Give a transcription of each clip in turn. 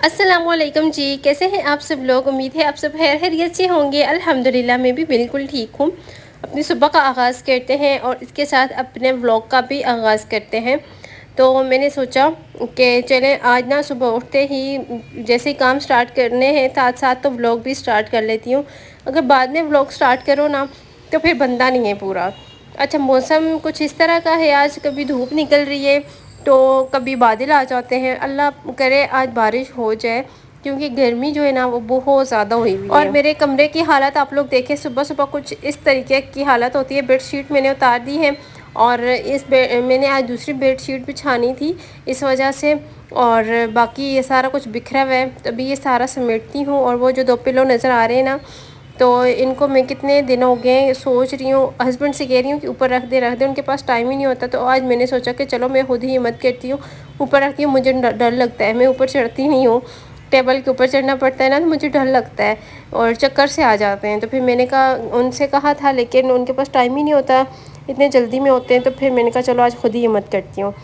अस्सलामुअलैकुम जी, कैसे हैं आप सब लोग। उम्मीद है आप सब खैरियत से होंगे। अल्हम्दुलिल्लाह मैं भी बिल्कुल ठीक हूँ। अपनी सुबह का आगाज़ करते हैं और इसके साथ अपने व्लॉग का भी आगाज़ करते हैं। तो मैंने सोचा कि चलें आज ना सुबह उठते ही जैसे ही काम स्टार्ट करने हैं साथ साथ तो व्लॉग भी स्टार्ट कर लेती हूँ। अगर बाद में व्लॉग स्टार्ट करो ना तो फिर बनता नहीं है पूरा। अच्छा, मौसम कुछ इस तरह का है आज, कभी धूप निकल रही है तो कभी बादल आ जाते हैं। अल्लाह करे आज बारिश हो जाए, क्योंकि गर्मी जो है ना वो बहुत ज़्यादा हुई हुई है। और मेरे कमरे की हालत आप लोग देखें, सुबह सुबह कुछ इस तरीके की हालत होती है। बेडशीट मैंने उतार दी है और मैंने आज दूसरी बेडशीट बिछानी थी इस वजह से, और बाकी ये सारा कुछ बिखरा हुआ है। तभी ये सारा समेटती हूँ। और वो जो 2 पिलो नज़र आ रहे हैं ना, तो इनको मैं कितने दिन हो गए सोच रही हूँ, हस्बैंड से कह रही हूँ कि ऊपर रख दे, उनके पास टाइम ही नहीं होता। तो आज मैंने सोचा कि चलो मैं खुद ही हिम्मत करती हूँ, ऊपर रखती हूँ। मुझे डर लगता है, मैं ऊपर चढ़ती नहीं हूँ। टेबल के ऊपर चढ़ना पड़ता है ना, तो मुझे डर लगता है और चक्कर से आ जाते हैं। तो फिर मैंने कहा, उनसे कहा था, लेकिन उनके पास टाइम ही नहीं होता, इतने जल्दी में होते हैं। तो फिर मैंने कहा चलो आज खुद ही हिम्मत करती हूँ।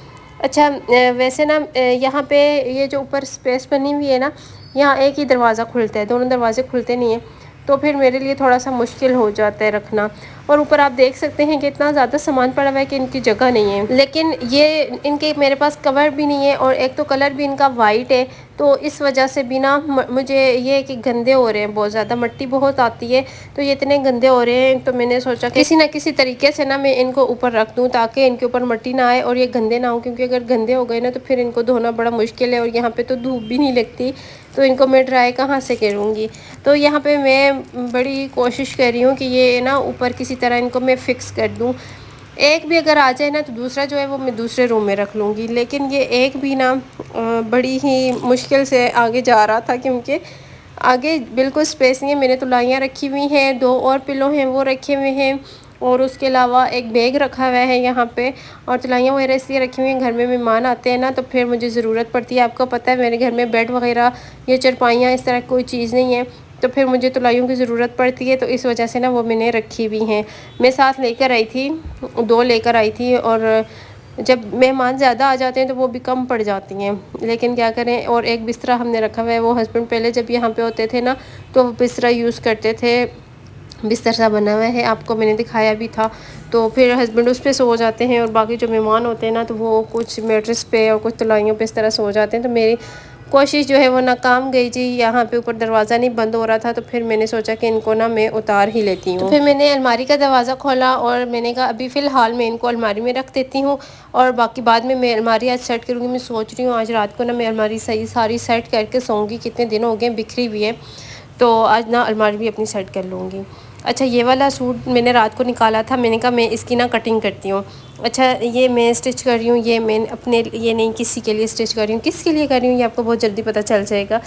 अच्छा, वैसे ना यहाँ पे ये जो ऊपर स्पेस बनी हुई है ना, यहाँ एक ही दरवाज़ा खुलता है, दोनों दरवाजे खुलते नहीं हैं। तो फिर मेरे लिए थोड़ा सा मुश्किल हो जाता है रखना। और ऊपर आप देख सकते हैं कि इतना ज़्यादा सामान पड़ा हुआ है कि इनकी जगह नहीं है। लेकिन ये इनके मेरे पास कवर भी नहीं है, और एक तो कलर भी इनका वाइट है, तो इस वजह से भी ना मुझे ये कि गंदे हो रहे हैं, बहुत ज़्यादा मट्टी बहुत आती है, तो ये इतने गंदे हो रहे हैं। तो मैंने सोचा किसी ना किसी तरीके से ना मैं इनको ऊपर रख दूँ ताकि इनके ऊपर मट्टी ना आए और ये गंदे ना हो, क्योंकि अगर गंदे हो गए ना तो फिर इनको धोना बड़ा मुश्किल है। और यहाँ पे तो धूप भी नहीं लगती, तो इनको मैं ड्राई कहाँ से करूँगी। तो यहाँ पे मैं बड़ी कोशिश कर रही हूँ कि ये ना ऊपर किसी तरह इनको मैं फ़िक्स कर दूँ। एक भी अगर आ जाए ना तो दूसरा जो है वो मैं दूसरे रूम में रख लूँगी। लेकिन ये एक भी ना बड़ी ही मुश्किल से आगे जा रहा था, क्योंकि आगे बिल्कुल स्पेस नहीं है। मैंने तुलाइयाँ रखी हुई हैं, 2 और पिलो हैं वो रखे हुए हैं, और उसके अलावा एक बैग रखा हुआ है यहाँ पे। और तुलाइयाँ वगैरह इसलिए रखी हुई हैं, घर में मेहमान आते हैं ना तो फिर मुझे ज़रूरत पड़ती है। आपको पता है मेरे घर में बेड वगैरह या चारपाइयाँ इस तरह कोई चीज़ नहीं है, तो फिर मुझे तुलाइयों की ज़रूरत पड़ती है। तो इस वजह से ना वो मैंने रखी हुई हैं। मैं साथ लेकर आई थी, 2 लेकर आई थी। और जब मेहमान ज़्यादा आ जाते हैं तो वो भी कम पड़ जाती हैं, लेकिन क्या करें। और एक बिस्तरा हमने रखा हुआ है, वो हस्बैंड पहले जब यहाँ पे होते थे ना तो वो बिस्तरा यूज़ करते थे, बिस्तर सा बना हुआ है, आपको मैंने दिखाया भी था। तो फिर हस्बैंड उस पे सो जाते हैं, और बाकी जो मेहमान होते हैं ना तो वो कुछ मैट्रेस पे और कुछ तलाइयों पे इस तरह सो जाते हैं। तो मेरी कोशिश जो है वो नाकाम गई जी। यहाँ पे ऊपर दरवाज़ा नहीं बंद हो रहा था, तो फिर मैंने सोचा कि इनको ना मैं उतार ही लेती हूँ। तो फिर मैंने अलमारी का दरवाज़ा खोला और मैंने कहा अभी फ़िलहाल मैं इनको अलमारी में रख देती हूँ, और बाकी बाद में मैं अलमारी आज सेट करूँगी। मैं सोच रही हूँ आज रात को ना मैं अलमारी सही सारी सेट करके सोऊंगी। कितने दिन हो गए बिखरी हुई है, तो आज ना अलमारी भी अपनी सेट कर लूँगी। अच्छा, ये वाला सूट मैंने रात को निकाला था, मैंने कहा मैं इसकी ना कटिंग करती हूँ। अच्छा, ये मैं स्टिच कर रही हूँ, ये मैं अपने लिए नहीं किसी के लिए स्टिच कर रही हूँ। किसके लिए कर रही हूँ ये आपको बहुत जल्दी पता चल जाएगा।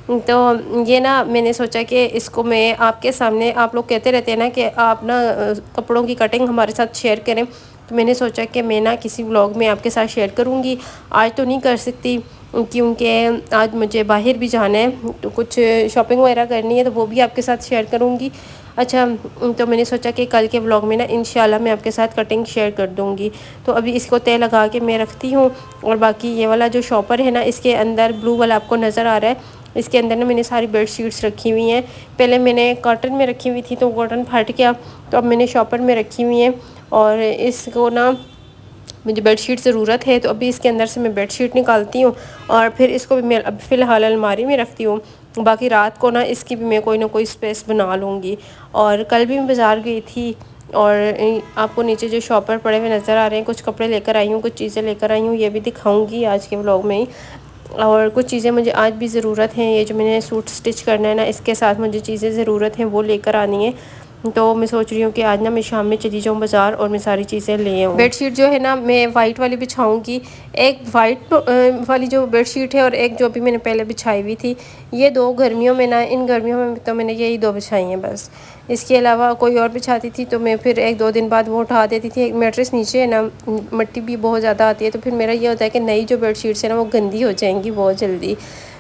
तो ये ना मैंने सोचा कि इसको मैं आपके सामने, आप लोग कहते रहते हैं ना कि आप ना कपड़ों की कटिंग हमारे साथ शेयर करें, तो मैंने सोचा कि मैं ना किसी व्लॉग में आपके साथ शेयर करूँगी। आज तो नहीं कर सकती क्योंकि आज मुझे बाहर भी जाना है, तो कुछ शॉपिंग वगैरह करनी है, तो वो भी आपके साथ शेयर करूँगी। अच्छा, तो मैंने सोचा कि कल के व्लॉग में ना इंशाल्लाह मैं आपके साथ कटिंग शेयर कर दूँगी। तो अभी इसको तय लगा के मैं रखती हूँ। और बाकी ये वाला जो शॉपर है ना, इसके अंदर ब्लू वाला आपको नज़र आ रहा है, इसके अंदर ना मैंने सारी बेडशीट्स रखी हुई हैं। पहले मैंने कॉटन में रखी हुई थी तो कॉटन फट गया, तो अब मैंने शॉपर में रखी हुई हैं। और इसको ना मुझे बेडशीट ज़रूरत है, तो अभी इसके अंदर से मैं बेडशीट निकालती हूँ और फिर इसको भी मैं अब फ़िलहाल अलमारी में रखती हूँ। बाकी रात को ना इसकी भी मैं कोई ना कोई स्पेस बना लूँगी। और कल भी मैं बाज़ार गई थी, और आपको नीचे जो शॉपर पड़े हुए नज़र आ रहे हैं, कुछ कपड़े लेकर आई हूँ, कुछ चीज़ें लेकर आई हूँ, ये भी दिखाऊँगी आज के व्लॉग में ही। और कुछ चीज़ें मुझे आज भी ज़रूरत है, ये जो मैंने सूट स्टिच करना है ना, इसके साथ मुझे चीज़ें ज़रूरत हैं वो लेकर आनी है। तो मैं सोच रही हूँ कि आज ना मैं शाम में चली जाऊँ बाज़ार और मैं सारी चीज़ें ले आऊँ। बेडशीट जो है ना मैं वाइट वाली बिछाऊँगी, एक वाइट वाली जो बेडशीट है और एक जो भी मैंने पहले बिछाई हुई थी। ये 2 गर्मियों में ना, इन गर्मियों में तो मैंने यही 2 बिछाई हैं बस। इसके अलावा कोई और बिछाती थी तो मैं फिर 1-2 दिन बाद वो उठा देती थी। एक मैट्रेस नीचे है ना, मिट्टी भी बहुत ज़्यादा आती है, तो फिर मेरा ये होता है कि नई जो बेडशीट्स है ना वो गंदी हो जाएंगी बहुत जल्दी,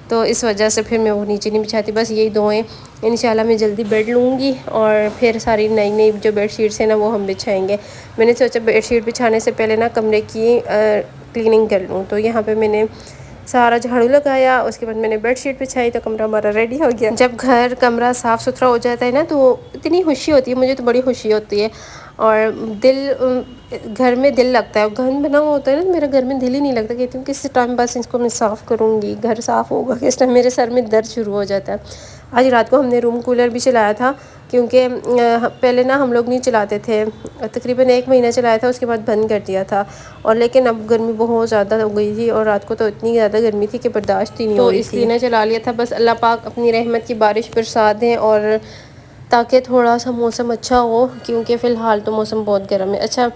तो इस वजह से फिर मैं वो नीचे नहीं बिछाती। बस यही 2 हैं, इंशाल्लाह मैं जल्दी बेड लूँगी और फिर सारी नई नई जो बेडशीट्स हैं ना वो हम बिछाएंगे। मैंने सोचा बेडशीट बिछाने से पहले ना कमरे की क्लीनिंग कर लूँ। तो यहाँ पे मैंने सारा झाड़ू लगाया, उसके बाद मैंने बेडशीट बिछाई तो कमरा हमारा रेडी हो गया। जब घर कमरा साफ़ सुथरा हो जाता है ना तो इतनी खुशी होती है, मुझे तो बड़ी खुशी होती है और घर में दिल लगता है। घर बना हुआ होता है ना तो मेरे घर में दिल ही नहीं लगता, कहती हूँ किस टाइम बस इसको मैं साफ़ करूँगी, घर साफ़ होगा किस टाइम, मेरे सर में दर्द शुरू हो जाता है। आज रात को हमने रूम कूलर भी चलाया था क्योंकि पहले ना हम लोग नहीं चलाते थे, तकरीबन 1 महीना चलाया था, उसके बाद बंद कर दिया था। और लेकिन अब गर्मी बहुत ज़्यादा हो गई थी और रात को तो इतनी ज़्यादा गर्मी थी कि बर्दाश्त ही नहीं हो रही थी, तो इसलिए ना चला लिया था। बस अल्लाह पाक अपनी रहमत की बारिश बरसा दें और ताकि थोड़ा सा मौसम अच्छा हो, क्योंकि फ़िलहाल तो मौसम बहुत गर्म है। अच्छा,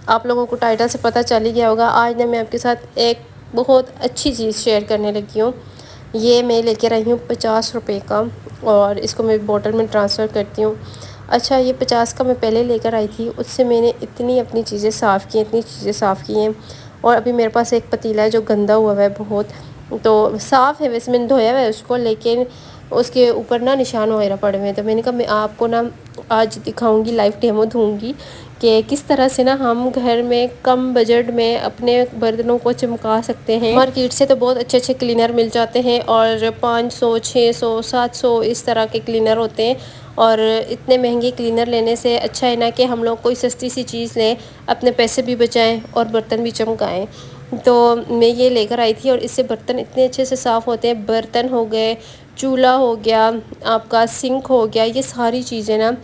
आप लोगों को टाइटल से पता चल ही गया होगा, आज ना मैं आपके साथ एक बहुत अच्छी चीज़ शेयर करने लगी हूँ। ये मैं लेकर आई हूँ 50 रुपये का और इसको मैं बोतल में ट्रांसफ़र करती हूँ। अच्छा, ये 50 का मैं पहले लेकर आई थी, उससे मैंने इतनी अपनी चीज़ें साफ़ की, इतनी चीज़ें साफ़ की हैं। और अभी मेरे पास एक पतीला है जो गंदा हुआ है बहुत, तो साफ़ है वैसे, मैंने धोया हुआ है उसको, लेकिन उसके ऊपर ना निशान वगैरह पड़े हुए हैं। तो मैंने कहा मैं आपको ना आज दिखाऊंगी, लाइव डेमो दूंगी कि किस तरह से ना हम घर में कम बजट में अपने बर्तनों को चमका सकते हैं। मार्केट से तो बहुत अच्छे अच्छे क्लीनर मिल जाते हैं और 500, 600, 700 इस तरह के क्लीनर होते हैं। और इतने महंगे क्लीनर लेने से अच्छा है ना कि हम लोग कोई सस्ती सी चीज़ लें, अपने पैसे भी बचाएं और बर्तन भी चमकाएं। तो मैं ये लेकर आई थी और इससे बर्तन इतने अच्छे से साफ़ होते हैं। बर्तन हो गए, चूल्हा हो गया, आपका सिंक हो गया, ये सारी चीज़ें ना,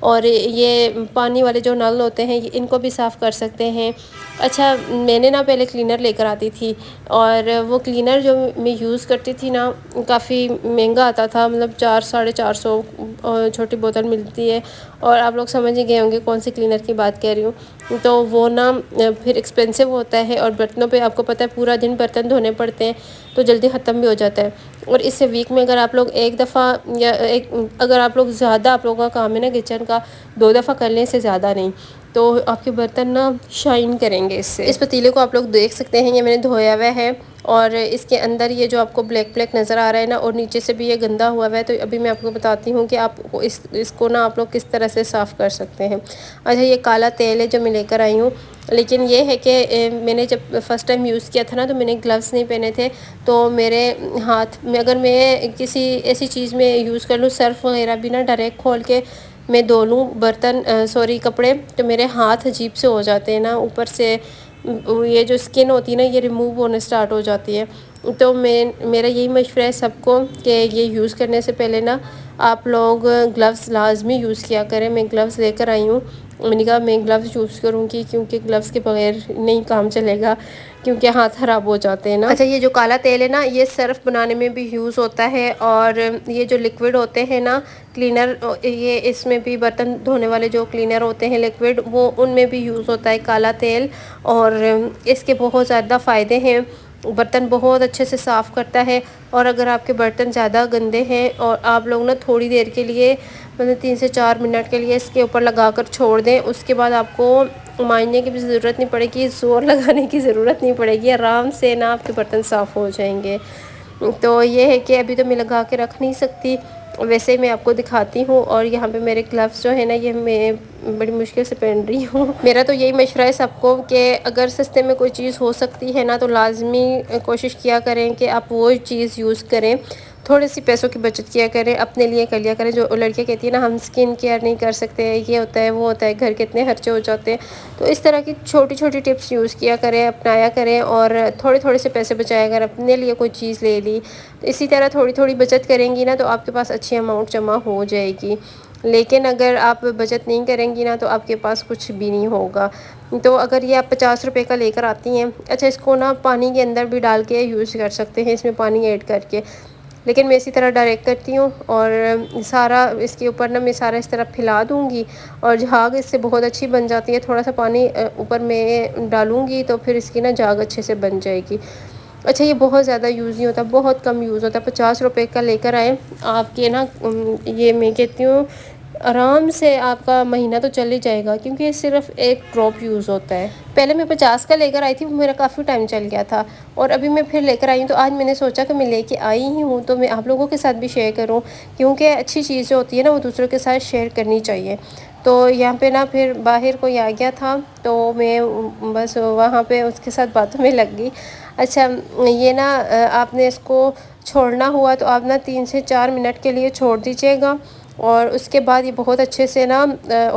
और ये पानी वाले जो नल होते हैं इनको भी साफ़ कर सकते हैं। अच्छा, मैंने ना पहले क्लीनर लेकर आती थी और वो क्लीनर जो मैं यूज़ करती थी ना काफ़ी महंगा आता था, मतलब 400-450 छोटी बोतल मिलती है। और आप लोग समझ ही गए होंगे कौन सी क्लीनर की बात कर रही हूँ। तो वो ना फिर एक्सपेंसिव होता है और बर्तनों पे आपको पता है पूरा दिन बर्तन धोने पड़ते हैं, तो जल्दी ख़त्म भी हो जाता है। और इससे वीक में अगर आप लोग एक दफ़ा या अगर आप लोग ज़्यादा आप लोगों का काम है ना किचन का, 2 दफ़ा करने से ज़्यादा नहीं, तो आपके बर्तन ना शाइन करेंगे इससे। इस पतीले को आप लोग देख सकते हैं, ये मैंने धोया हुआ है और इसके अंदर ये जो आपको ब्लैक ब्लैक नज़र आ रहा है ना, और नीचे से भी ये गंदा हुआ है। तो अभी मैं आपको बताती हूँ कि आप इसको ना आप लोग किस तरह से साफ़ कर सकते हैं। अच्छा, ये काला तेल है जो मैं लेकर आई हूँ, लेकिन ये है कि मैंने जब फ़र्स्ट टाइम यूज़ किया था ना तो मैंने ग्लव्स नहीं पहने थे, तो मेरे हाथ में अगर मैं किसी ऐसी चीज़ में यूज़ कर लूँ, सर्फ़ वगैरह भी ना डायरेक्ट खोल के मैं धो लूँ बर्तन सॉरी कपड़े, तो मेरे हाथ अजीब से हो जाते हैं ना, ऊपर से ये जो स्किन होती है ना ये रिमूव होने स्टार्ट हो जाती है। तो मेरा यही मशवरा है सबको कि ये यूज़ करने से पहले ना आप लोग ग्लव्स लाजमी यूज़ किया करें। मैं ग्लव्स लेकर आई हूँ, मैंने कहा मैं ग्लव्स यूज़ करूँगी क्योंकि ग्लव्स के बगैर नहीं काम चलेगा, क्योंकि हाथ ख़राब हो जाते हैं ना। अच्छा, ये जो काला तेल है ना ये सर्फ़ बनाने में भी यूज़ होता है और ये जो लिक्विड होते हैं ना क्लीनर, ये इसमें भी बर्तन धोने वाले जो क्लीनर होते हैं लिक्विड, वो उनमें भी यूज़ होता है काला तेल। और इसके बहुत ज़्यादा फ़ायदे हैं, बर्तन बहुत अच्छे से साफ़ करता है। और अगर आपके बर्तन ज़्यादा गंदे हैं और आप लोग ना थोड़ी देर के लिए, मतलब 3 से 4 मिनट के लिए इसके ऊपर लगाकर छोड़ दें, उसके बाद आपको मांजने की भी ज़रूरत नहीं पड़ेगी, ज़ोर लगाने की ज़रूरत नहीं पड़ेगी, आराम से ना आपके बर्तन साफ़ हो जाएंगे। तो ये है कि अभी तो मैं लगा के रख नहीं सकती, वैसे मैं आपको दिखाती हूँ। और यहाँ पे मेरे ग्लव्स जो है ना ये मैं बड़ी मुश्किल से पहन रही हूँ। मेरा तो यही मशवरा है सबको कि अगर सस्ते में कोई चीज़ हो सकती है ना तो लाजमी कोशिश किया करें कि आप वो चीज़ यूज़ करें, थोड़ी सी पैसों की बचत किया करें, अपने लिए कर लिया करें। जो लड़कियाँ कहती हैं ना हम स्किन केयर नहीं कर सकते, ये होता है वो होता है, घर के इतने खर्चे हो जाते हैं, तो इस तरह की छोटी छोटी टिप्स यूज़ किया करें, अपनाया करें और थोड़े थोड़े से पैसे बचाया अगर अपने लिए कोई चीज़ ले ली, तो इसी तरह थोड़ी थोड़ी बचत करेंगी ना तो आपके पास अच्छी अमाउंट जमा हो जाएगी। लेकिन अगर आप बचत नहीं करेंगी ना तो आपके पास कुछ भी नहीं होगा। तो अगर ये आप 50 रुपये का लेकर आती हैं, अच्छा इसको ना पानी के अंदर भी डाल के यूज़ कर सकते हैं, इसमें पानी ऐड करके, लेकिन मैं इसी तरह डायरेक्ट करती हूँ। और सारा इसके ऊपर ना मैं सारा इस तरह फैला दूँगी और झाग इससे बहुत अच्छी बन जाती है। थोड़ा सा पानी ऊपर मैं डालूँगी तो फिर इसकी ना झाग अच्छे से बन जाएगी। अच्छा, ये बहुत ज़्यादा यूज़ नहीं होता, बहुत कम यूज़ होता है। 50 रुपये का लेकर आए आपके ना, ये मैं कहती हूँ आराम से आपका महीना तो चल ही जाएगा, क्योंकि ये सिर्फ एक ड्रॉप यूज़ होता है। पहले मैं 50 का लेकर आई थी, वो मेरा काफ़ी टाइम चल गया था और अभी मैं फिर लेकर आई हूँ। तो आज मैंने सोचा कि मैं लेके आई ही हूँ तो मैं आप लोगों के साथ भी शेयर करूँ, क्योंकि अच्छी चीज़ जो होती है ना वो दूसरों के साथ शेयर करनी चाहिए। तो यहाँ पे ना फिर बाहर कोई आ गया था तो मैं बस वहाँ पे उसके साथ बातों में लग गई। अच्छा, ये ना आपने इसको छोड़ना हुआ तो आप ना 3 से 4 मिनट के लिए छोड़ दीजिएगा और उसके बाद ये बहुत अच्छे से ना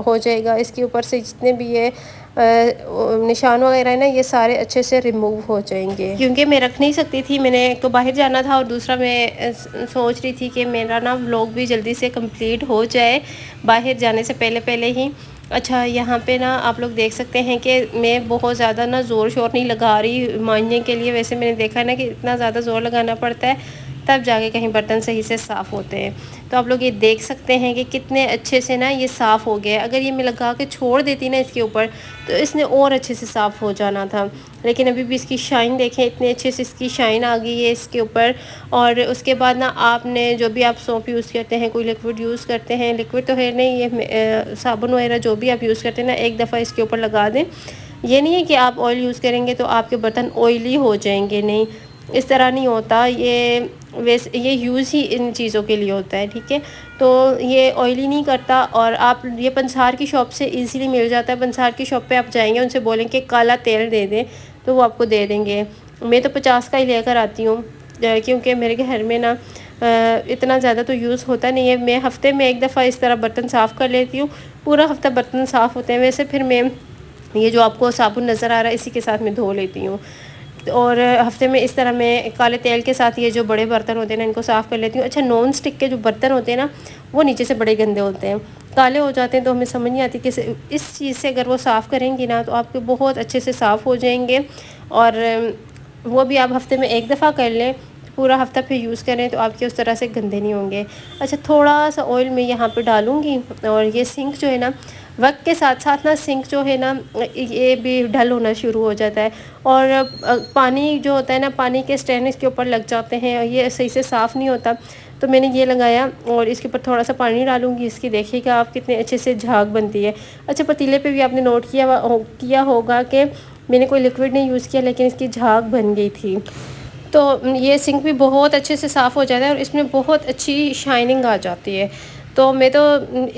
हो जाएगा। इसके ऊपर से जितने भी ये निशान वगैरह है ना, ये सारे अच्छे से रिमूव हो जाएंगे। क्योंकि मैं रख नहीं सकती थी, मैंने एक तो बाहर जाना था और दूसरा मैं सोच रही थी कि मेरा ना व्लॉग भी जल्दी से कंप्लीट हो जाए बाहर जाने से पहले पहले ही। अच्छा, यहाँ पे ना आप लोग देख सकते हैं कि मैं बहुत ज़्यादा ना ज़ोर शोर नहीं लगा रही मांजने के लिए। वैसे मैंने देखा है ना कि इतना ज़्यादा ज़ोर लगाना पड़ता है तब जाके कहीं बर्तन सही से साफ़ होते हैं। तो आप लोग ये देख सकते हैं कि कितने अच्छे से ना ये साफ़ हो गया। अगर ये मैं लगा के छोड़ देती ना इसके ऊपर तो इसने और अच्छे से साफ़ हो जाना था, लेकिन अभी भी इसकी शाइन देखें, इतने अच्छे से इसकी शाइन आ गई है इसके ऊपर। और उसके बाद ना आपने जो भी आप सोप यूज़ करते हैं, कोई लिक्विड यूज़ करते हैं, लिक्विड तो है नहीं, ये साबुन वगैरह जो भी आप यूज़ करते हैं ना, एक दफ़ा इसके ऊपर लगा दें। ये नहीं है कि आप ऑयल यूज़ करेंगे तो आपके बर्तन ऑयली हो जाएंगे, नहीं, इस तरह नहीं होता। ये यूज़ ही इन चीज़ों के लिए होता है, ठीक है। तो ये ऑयली नहीं करता और आप ये पंसार की शॉप से इजीली मिल जाता है। पंसार की शॉप पे आप जाएंगे, उनसे बोलेंगे काला तेल दे दें तो वो आपको दे देंगे। मैं तो 50 का ही लेकर आती हूँ क्योंकि मेरे घर में ना इतना ज़्यादा तो यूज़ होता नहीं है। मैं हफ़्ते में एक दफ़ा इस तरह बर्तन साफ़ कर लेती हूँ, पूरा हफ़्ता बर्तन साफ़ होते हैं। वैसे फिर मैं ये जो आपको साबुन नज़र आ रहा है इसी के साथ मैं धो लेती हूँ। और हफ्ते में इस तरह मैं काले तेल के साथ ये जो बड़े बर्तन होते हैं ना इनको साफ़ कर लेती हूँ। अच्छा, नॉन स्टिक के जो बर्तन होते हैं ना वो नीचे से बड़े गंदे होते हैं, काले हो जाते हैं, तो हमें समझ नहीं आती कि इस चीज़ से अगर वो साफ़ करेंगी ना तो आपके बहुत अच्छे से साफ़ हो जाएंगे। और वो भी आप हफ्ते में एक दफ़ा कर लें, पूरा हफ्ता फिर यूज़ करें तो आपके उस तरह से गंदे नहीं होंगे। अच्छा, थोड़ा सा ऑयल मैं यहाँ पे डालूँगी और ये सिंक जो है ना वक्त के साथ साथ ना सिंक जो है ना ये भी ढल होना शुरू हो जाता है और पानी जो होता है ना, पानी के स्टैंड इसके ऊपर लग जाते हैं और ये सही से साफ़ नहीं होता। तो मैंने ये लगाया और इसके ऊपर थोड़ा सा पानी डालूंगी, इसकी देखिएगा आप कितने अच्छे से झाग बनती है। अच्छा, पतीले पे भी आपने नोट किया होगा कि मैंने कोई लिक्विड नहीं यूज़ किया लेकिन इसकी झाग बन गई थी। तो ये सिंक भी बहुत अच्छे से साफ़ हो जाता है और इसमें बहुत अच्छी शाइनिंग आ जाती है। तो मैं तो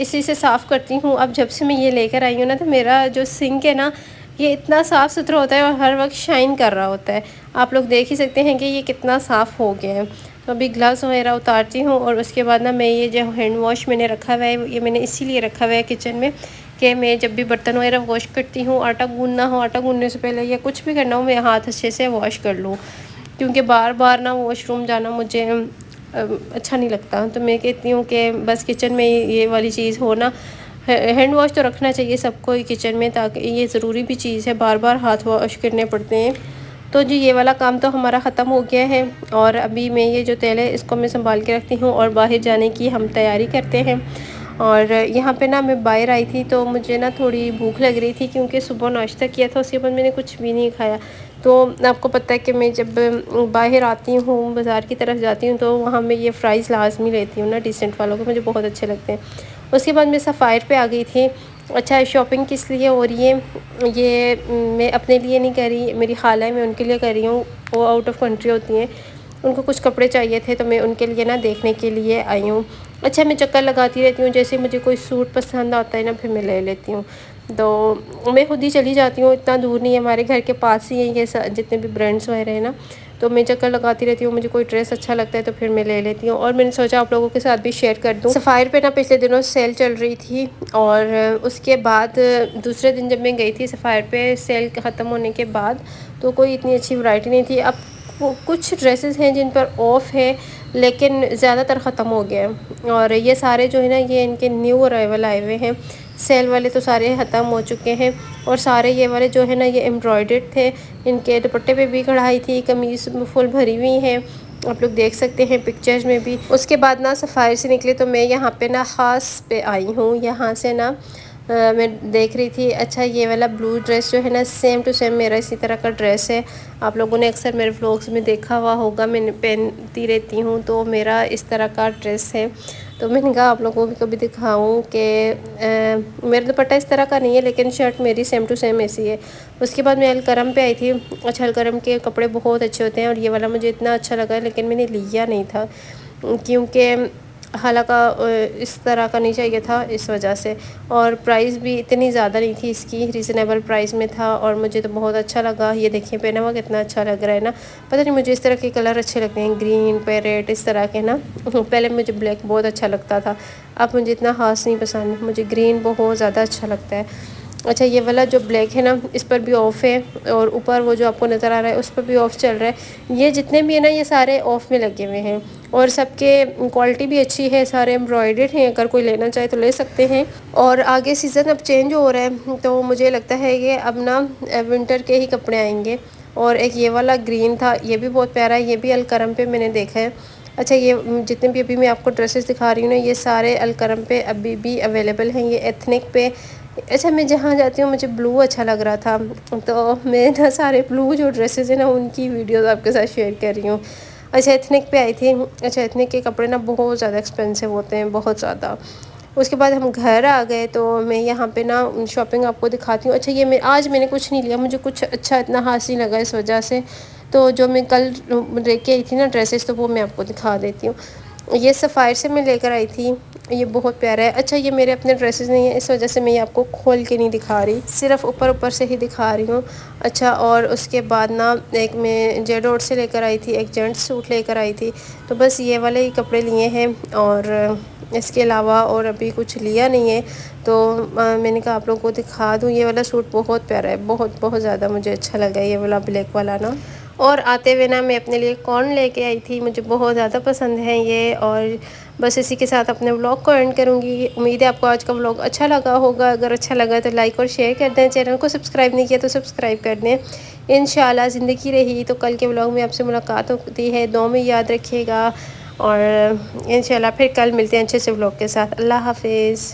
इसी से साफ़ करती हूँ। अब जब से मैं ये लेकर आई हूँ ना तो मेरा जो सिंक है ना ये इतना साफ़ सुथरा होता है और हर वक्त शाइन कर रहा होता है। आप लोग देख ही सकते हैं कि ये कितना साफ़ हो गया है। तो अभी ग्लव्स वगैरह उतारती हूँ और उसके बाद ना मैं ये जो हैंड वॉश मैंने रखा हुआ है ये मैंने इसीलिए रखा हुआ है किचन में कि मैं जब भी बर्तन वगैरह वॉश करती हूँ, आटा गूंदना हो, आटा गूंदने से पहले या कुछ भी करना हो, मैं हाथ अच्छे से वॉश कर लूँ, क्योंकि बार बार ना वॉशरूम जाना मुझे अच्छा नहीं लगता। तो मैं कहती हूँ कि बस किचन में ये वाली चीज़ हो ना, हैंड वॉश तो रखना चाहिए सबको ही किचन में, ताकि ये ज़रूरी भी चीज़ है, बार बार हाथ वॉश करने पड़ते हैं। तो जी ये वाला काम तो हमारा ख़त्म हो गया है और अभी मैं ये जो तेल है इसको मैं संभाल के रखती हूँ और बाहर जाने की हम तैयारी करते हैं। और यहाँ पे ना मैं बाहर आई थी तो मुझे ना थोड़ी भूख लग रही थी क्योंकि सुबह नाश्ता किया था, उसके बाद मैंने कुछ भी नहीं खाया। तो आपको पता है कि मैं जब बाहर आती हूँ, बाज़ार की तरफ जाती हूँ, तो वहाँ मैं ये फ़्राइज़ लाजमी लेती हूँ ना, डिसेंट वालों के मुझे बहुत अच्छे लगते हैं। उसके बाद मैं सफ़ायर पे आ गई थी। अच्छा, शॉपिंग किस लिए हो रही है, ये मैं अपने लिए नहीं कर रही, मेरी खाला है, मैं उनके लिए कर रही हूँ। वो आउट ऑफ कंट्री होती हैं, उनको कुछ कपड़े चाहिए थे तो मैं उनके लिए ना देखने के लिए आई हूँ। अच्छा, मैं चक्कर लगाती रहती हूँ, जैसे मुझे कोई सूट पसंद आता है ना फिर मैं ले लेती हूँ। तो मैं खुद ही चली जाती हूँ, इतना दूर नहीं है, हमारे घर के पास ही है ये जितने भी ब्रांड्स वगैरह हैं ना। तो मैं चक्कर लगाती रहती हूँ, मुझे कोई ड्रेस अच्छा लगता है तो फिर मैं ले लेती हूँ। और मैंने सोचा आप लोगों के साथ भी शेयर कर दूँ। सफ़ायर पे ना पिछले दिनों सेल चल रही थी और उसके बाद दूसरे दिन जब मैं गई थी सफ़ायर पे सेल ख़त्म होने के बाद, तो कोई इतनी अच्छी वैरायटी नहीं थी। अब कुछ ड्रेसेस हैं जिन पर ऑफ़ है लेकिन ज़्यादातर ख़त्म हो गए हैं। और ये सारे जो है ना ये इनके न्यू अराइवल आए हुए हैं, सेल वाले तो सारे ख़त्म हो चुके हैं। और सारे ये वाले जो है ना ये एम्ब्रॉयडर्ड थे, इनके दुपट्टे पे भी कढ़ाई थी, कमीज़ फुल भरी हुई हैं, आप लोग देख सकते हैं पिक्चर्स में भी। उसके बाद ना सफ़ायर से निकले तो मैं यहाँ पे ना ख़ास पे आई हूँ। यहाँ से ना मैं देख रही थी, अच्छा ये वाला ब्लू ड्रेस जो है ना सेम टू सेम मेरा इसी तरह का ड्रेस है। आप लोगों ने अक्सर मेरे व्लॉग्स में देखा हुआ होगा, मैं पहनती रहती हूँ, तो मेरा इस तरह का ड्रेस है। तो मैंने कहा आप लोगों को भी कभी दिखाऊं कि मेरा दुपट्टा इस तरह का नहीं है लेकिन शर्ट मेरी सेम टू सेम ऐसी है। उसके बाद मैं अलकरम पे आई थी। अच्छा, अलकरम के कपड़े बहुत अच्छे होते हैं और ये वाला मुझे इतना अच्छा लगा लेकिन मैंने लिया नहीं था क्योंकि हालांकि इस तरह का नहीं चाहिए था इस वजह से। और प्राइस भी इतनी ज़्यादा नहीं थी इसकी, रीज़नेबल प्राइस में था और मुझे तो बहुत अच्छा लगा। ये देखिए पहना हुआ कितना अच्छा लग रहा है ना। पता नहीं मुझे इस तरह के कलर अच्छे लगते हैं, ग्रीन पे रेड इस तरह के ना। पहले मुझे ब्लैक बहुत अच्छा लगता था, अब मुझे इतना ख़ास नहीं पसंद, मुझे ग्रीन बहुत ज़्यादा अच्छा लगता है। अच्छा ये वाला जो ब्लैक है ना, इस पर भी ऑफ़ है और ऊपर वो जो आपको नज़र आ रहा है उस पर भी ऑफ़ चल रहा है। ये जितने भी है ना ये सारे ऑफ़ में लगे हुए हैं और सबके क्वालिटी भी अच्छी है, सारे एम्ब्रॉयडर्ड हैं, अगर कोई लेना चाहे तो ले सकते हैं। और आगे सीज़न अब चेंज हो रहा है तो मुझे लगता है कि अब ना विंटर के ही कपड़े आएंगे। और एक ये वाला ग्रीन था, ये भी बहुत प्यारा है, ये भी अलकरम पे मैंने देखा है। अच्छा ये जितने भी अभी मैं आपको ड्रेसेस दिखा रही हूँ ना, ये सारे अलकरम पे अभी भी अवेलेबल हैं, ये एथनिक पे। अच्छा मैं जहाँ जाती हूँ मुझे ब्लू अच्छा लग रहा था तो मैं ना सारे ब्लू जो ड्रेसेस हैं ना उनकी वीडियोस आपके साथ शेयर कर रही हूँ। अच्छा एथनिक पे आई थी। अच्छा एथनिक के कपड़े ना बहुत ज़्यादा एक्सपेंसिव होते हैं, बहुत ज़्यादा। उसके बाद हम घर आ गए तो मैं यहाँ पे ना शॉपिंग आपको दिखाती हूँ। अच्छा ये मैं आज मैंने कुछ नहीं लिया, मुझे कुछ अच्छा इतना हाथ नहीं लगा इस वजह से। तो जो मैं कल लेके आई थी ना ड्रेसेस, तो वो मैं आपको दिखा देती हूँ। ये सफ़ायर से मैं लेकर आई थी, ये बहुत प्यारा है। अच्छा ये मेरे अपने ड्रेसेस नहीं है इस वजह से मैं ये आपको खोल के नहीं दिखा रही, सिर्फ ऊपर ऊपर से ही दिखा रही हूँ। अच्छा और उसके बाद ना एक मैं जेडोर से लेकर आई थी, एक जेंट्स सूट लेकर आई थी। तो बस ये वाले ही कपड़े लिए हैं और इसके अलावा और अभी कुछ लिया नहीं है। तो मैंने कहा आप लोगों को दिखा दूँ। ये वाला सूट बहुत प्यारा है, बहुत बहुत ज़्यादा मुझे अच्छा लगा ये वाला ब्लैक वाला ना। और आते हुए ना मैं अपने लिए कॉर्न लेके आई थी, मुझे बहुत ज़्यादा पसंद है ये। और बस इसी के साथ अपने व्लॉग को एंड करूँगी। उम्मीद है आपको आज का व्लॉग अच्छा लगा होगा, अगर अच्छा लगा तो लाइक और शेयर कर दें, चैनल को सब्सक्राइब नहीं किया तो सब्सक्राइब कर दें। इंशाल्लाह ज़िंदगी रही तो कल के व्लॉग में आपसे मुलाकात होती है, दुआ में याद रखिएगा। और इंशाल्लाह फिर कल मिलते हैं अच्छे से व्लॉग के साथ। अल्लाह हाफिज़।